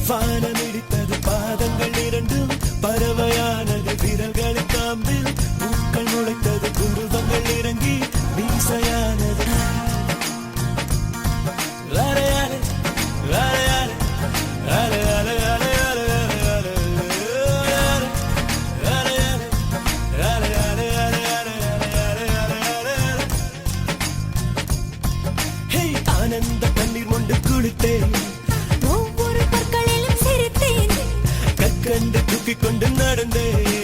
வானம் இடித்தது பாதங்கள் இரண்டும் பறவையானது விரல்களை காம்பில் பூக்கள் முளைத்தது குருவங்கள் இறங்கி மீசையானது அலையாலே அலையாலே அலையாலே ஆனந்த தண்ணீர் கொண்டு குளித்தேன் ஒவ்வொரு பற்களிலும் சிரித்தேன் கற்கண்டு தூக்கிக் கொண்டு நடந்தேன்